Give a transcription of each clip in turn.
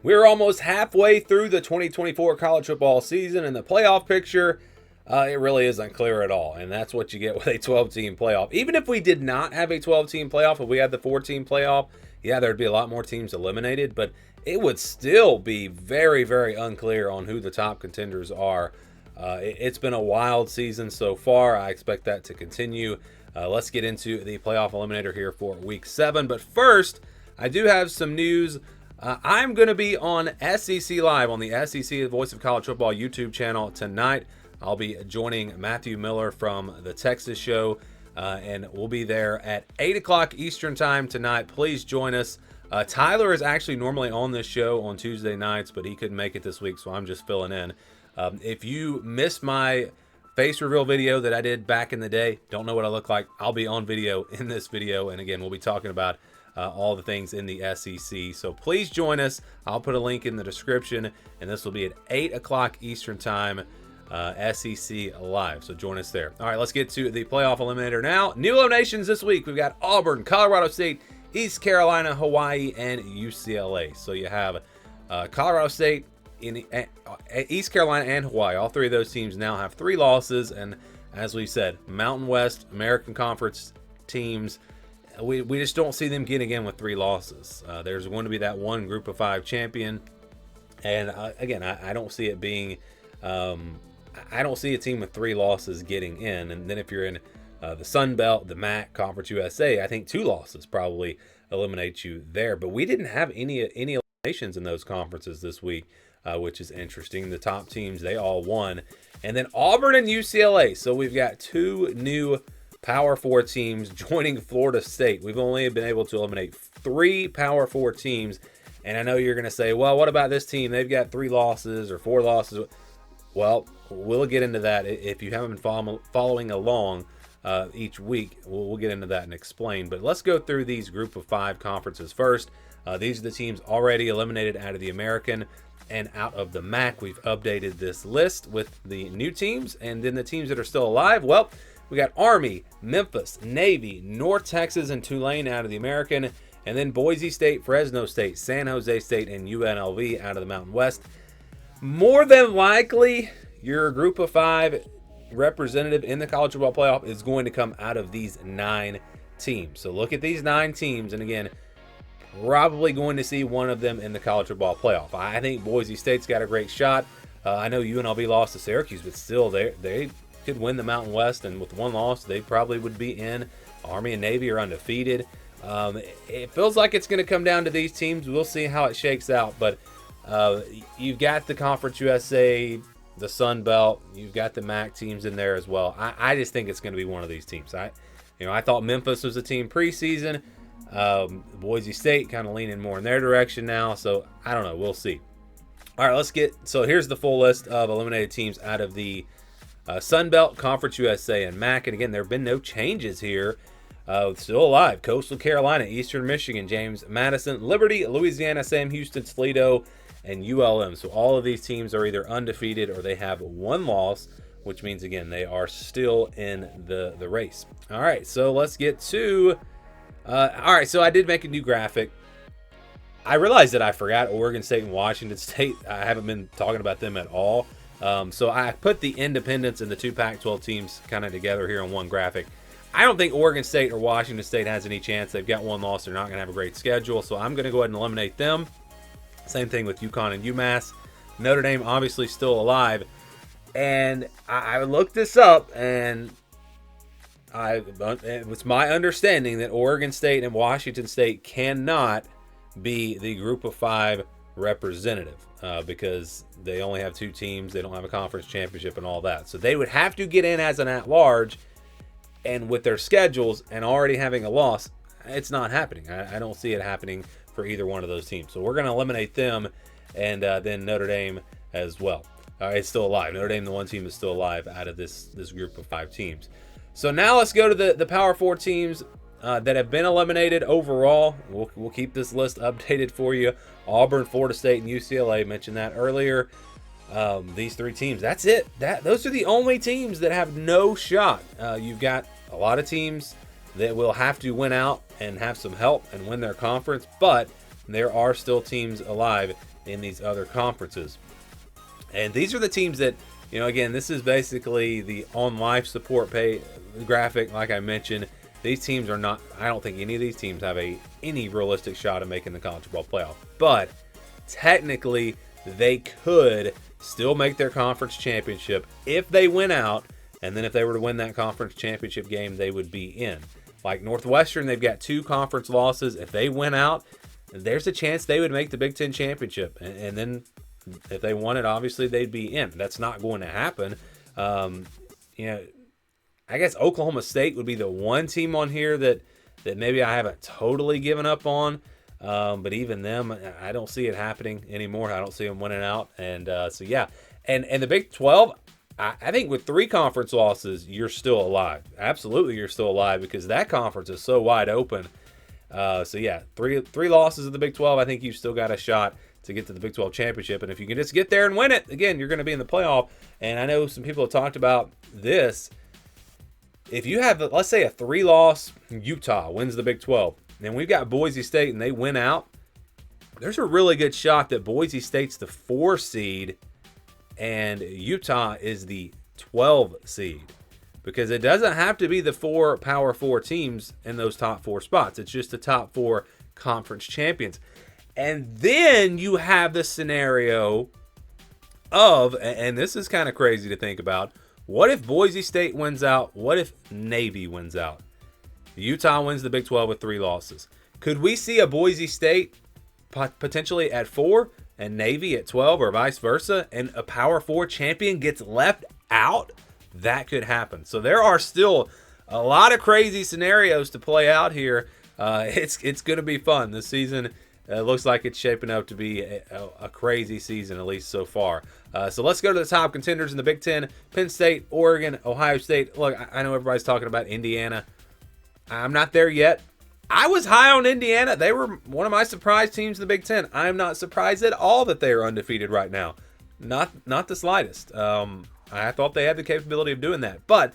We're almost halfway through the 2024 college football season, and the playoff picture, it really isn't clear at all. And that's what you get with a 12-team playoff. Even if we did not have a 12-team playoff, if we had the 4-team playoff, yeah, there'd be a lot more teams eliminated, but it would still be very, very unclear on who the top contenders are. It's been a wild season so far. I expect that to continue. Let's get into the playoff eliminator here for week 7. But first, I do have some news. I'm going to be on SEC Live on the SEC the Voice of College Football YouTube channel tonight. I'll be joining Matthew Miller from the Texas show, and we'll be there at 8 o'clock Eastern time tonight. Please join us. Tyler is actually normally on this show on Tuesday nights, but he couldn't make it this week, so I'm just filling in. If you missed my face reveal video that I did back in the day, don't know what I look like, I'll be on video in this video, and again, we'll be talking about all the things in the SEC. So please join us. I'll put a link in the description, and this will be at 8 o'clock Eastern time, SEC Live. So join us there. All right, let's get to the playoff eliminator now. New eliminations this week. We've got Auburn, Colorado State, East Carolina, Hawaii, and UCLA. So you have Colorado State, East Carolina, and Hawaii. All three of those teams now have 3 losses. And as we said, Mountain West, American Conference teams, we just don't see them getting in with 3 losses. There's going to be that one group of 5 champion. And again, I don't see it being, I don't see a team with 3 losses getting in. And then if you're in the Sun Belt, the MAC, Conference USA, I think 2 losses probably eliminate you there. But we didn't have any eliminations in those conferences this week, which is interesting. The top teams, they all won. And then Auburn and UCLA. So we've got 2 new Power 4 teams joining Florida State. We've only been able to eliminate 3 Power 4 teams. And I know you're going to say, well, what about this team? They've got 3 losses or 4 losses. Well, we'll get into that. If you haven't been following along each week, we'll get into that and explain. But let's go through these group of 5 conferences first. These are the teams already eliminated out of the American and out of the MAC. We've updated this list with the new teams. And then the teams that are still alive, well, we got Army, Memphis, Navy, North Texas, and Tulane out of the American. And then Boise State, Fresno State, San Jose State, and UNLV out of the Mountain West. More than likely, your group of 5 representative in the college football playoff is going to come out of these 9 teams. So look at these 9 teams. And again, probably going to see one of them in the college football playoff. I think Boise State's got a great shot. I know UNLV lost to Syracuse, but still they could win the Mountain West, and with 1 loss, they probably would be in. Army and Navy are undefeated. It feels like it's going to come down to these teams. We'll see how it shakes out, but you've got the Conference USA, the Sun Belt, you've got the MAC teams in there as well. I just think it's going to be one of these teams. I thought Memphis was a team preseason. Boise State kind of leaning more in their direction now, so I don't know. We'll see. All right, so here's the full list of eliminated teams out of the Sun Belt, Conference USA, and MAC. And again, there have been no changes here. Still alive: Coastal Carolina, Eastern Michigan, James Madison, Liberty, Louisiana, Sam Houston, Toledo, and ULM. So all of these teams are either undefeated or they have 1 loss, which means, again, they are still in the race. All right, so let's get to... all right, so I did make a new graphic. I realized that I forgot Oregon State and Washington State. I haven't been talking about them at all. So I put the independents and the 2 Pac-12 teams kind of together here on one graphic. I don't think Oregon State or Washington State has any chance. They've got 1 loss. They're not going to have a great schedule. So I'm going to go ahead and eliminate them. Same thing with UConn and UMass. Notre Dame obviously still alive. And I looked this up, and it's my understanding that Oregon State and Washington State cannot be the group of 5 representative because they only have 2 teams. They don't have a conference championship and all that. So they would have to get in as an at-large, and with their schedules and already having a loss, it's not happening. I don't see it happening for either one of those teams. So we're going to eliminate them, and then Notre Dame as well. It's still alive. Notre Dame, the one team, is still alive out of this group of 5 teams. So now let's go to the Power 4 teams that have been eliminated overall. We'll keep this list updated for you. Auburn, Florida State, and UCLA. Mentioned that earlier. These 3 teams. That's it. Those are the only teams that have no shot. You've got a lot of teams that will have to win out and have some help and win their conference, but there are still teams alive in these other conferences. And these are the teams that, again, this is basically the on life support pay graphic. Like I mentioned, these teams are not, I don't think any of these teams have any realistic shot of making the college football playoff. But technically, they could still make their conference championship if they win out. And then if they were to win that conference championship game, they would be in. Like Northwestern, they've got 2 conference losses. If they win out, there's a chance they would make the Big Ten championship. And then if they won it, obviously they'd be in. That's not going to happen. I guess Oklahoma State would be the one team on here that maybe I haven't totally given up on. But even them, I don't see it happening anymore. I don't see them winning out. And so, yeah. And the Big 12, I think with 3 conference losses, you're still alive. Absolutely, you're still alive because that conference is so wide open. So, yeah, three losses of the Big 12, I think you've still got a shot to get to the Big 12 championship. And if you can just get there and win it, again, you're going to be in the playoff. And I know some people have talked about this. If you have, let's say, a 3-loss Utah wins the Big 12, and we've got Boise State and they win out, there's a really good shot that Boise State's the 4 seed and Utah is the 12 seed. Because it doesn't have to be the 4 Power 4 teams in those top 4 spots. It's just the top 4 conference champions. And then you have the scenario of, and this is kind of crazy to think about, what if Boise State wins out? What if Navy wins out? Utah wins the Big 12 with 3 losses. Could we see a Boise State potentially at 4 and Navy at 12 or vice versa, and a Power 4 champion gets left out? That could happen. So there are still a lot of crazy scenarios to play out here. It's going to be fun. This season looks like it's shaping up to be a crazy season, at least so far. So let's go to the top contenders in the Big Ten. Penn State, Oregon, Ohio State. Look, I know everybody's talking about Indiana. I'm not there yet. I was high on Indiana. They were one of my surprise teams in the Big Ten. I'm not surprised at all that they are undefeated right now. Not the slightest. I thought they had the capability of doing that. But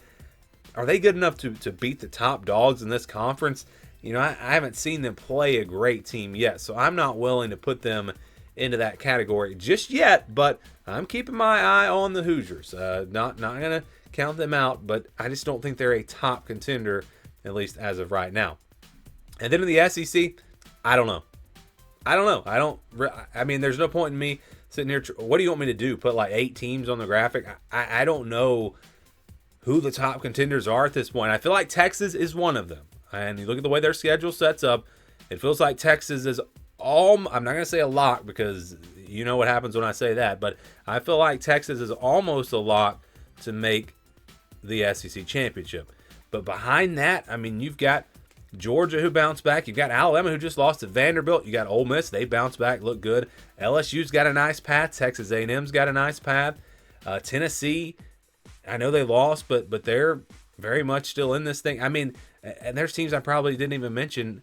are they good enough to beat the top dogs in this conference? I haven't seen them play a great team yet, so I'm not willing to put them into that category just yet, but I'm keeping my eye on the Hoosiers. Not going to count them out, but I just don't think they're a top contender, at least as of right now. And then in the SEC, I don't know. I mean, there's no point in me sitting here. What do you want me to do? Put like 8 teams on the graphic? I don't know who the top contenders are at this point. I feel like Texas is one of them. And you look at the way their schedule sets up, it feels like Texas is I'm not going to say a lock because you know what happens when I say that, but I feel like Texas is almost a lock to make the SEC championship. But behind that, I mean, you've got Georgia who bounced back. You've got Alabama who just lost to Vanderbilt. You got Ole Miss. They bounced back, look good. LSU's got a nice path. Texas A&M's got a nice path. Tennessee, I know they lost, but they're very much still in this thing. I mean, and there's teams I probably didn't even mention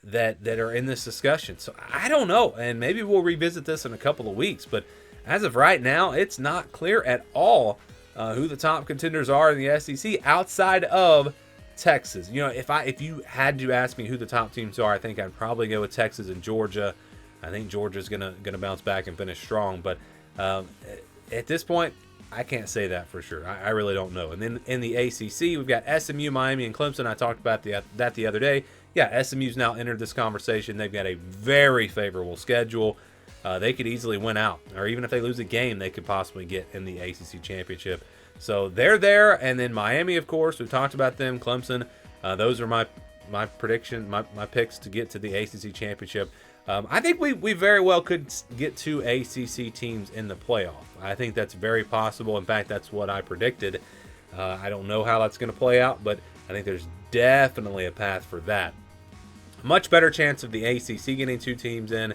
that are in this discussion. So I don't know, and maybe we'll revisit this in a couple of weeks. But as of right now, it's not clear at all who the top contenders are in the SEC outside of Texas. If you had to ask me who the top teams are, I think I'd probably go with Texas and Georgia. I think Georgia's gonna bounce back and finish strong. But at this point, I can't say that for sure. I really don't know. And then in the ACC, we've got SMU, Miami, and Clemson. I talked about that the other day. Yeah, SMU's now entered this conversation. They've got a very favorable schedule. They could easily win out. Or even if they lose a game, they could possibly get in the ACC championship. So they're there. And then Miami, of course, we've talked about them. Clemson, those are my prediction, my picks to get to the ACC championship. I think we very well could get 2 ACC teams in the playoff. I think that's very possible. In fact, that's what I predicted. I don't know how that's going to play out, but I think there's definitely a path for that. Much better chance of the ACC getting 2 teams in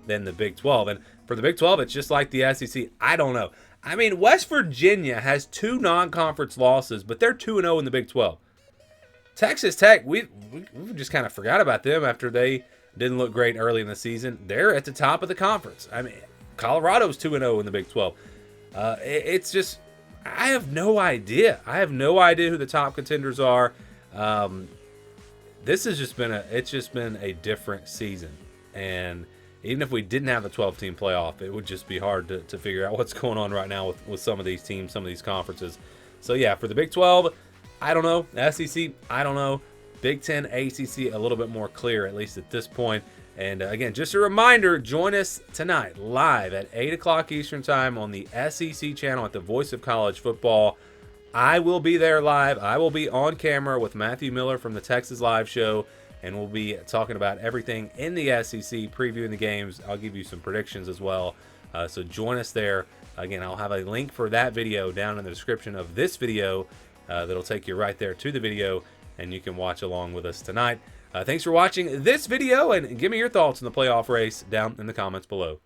than the Big 12. And for the Big 12, it's just like the SEC. I don't know. I mean, West Virginia has 2 non-conference losses, but they're 2-0 in the Big 12. Texas Tech, we just kind of forgot about them after they didn't look great early in the season. They're at the top of the conference. I mean, Colorado's 2-0 in the Big 12. It's just, I have no idea. I have no idea who the top contenders are. This has just been a different season. And even if we didn't have a 12-team playoff, it would just be hard to figure out what's going on right now with some of these teams, some of these conferences. So yeah, for the Big 12, I don't know. SEC, I don't know. Big 10, ACC, a little bit more clear, at least at this point. And again, just a reminder, join us tonight live at 8 o'clock Eastern Time on the SEC channel at the Voice of College Football. I will be there live. I will be on camera with Matthew Miller from the Texas Live Show, and we'll be talking about everything in the SEC, previewing the games. I'll give you some predictions as well. So join us there. Again, I'll have a link for that video down in the description of this video that'll take you right there to the video, and you can watch along with us tonight. Thanks for watching this video, and give me your thoughts on the playoff race down in the comments below.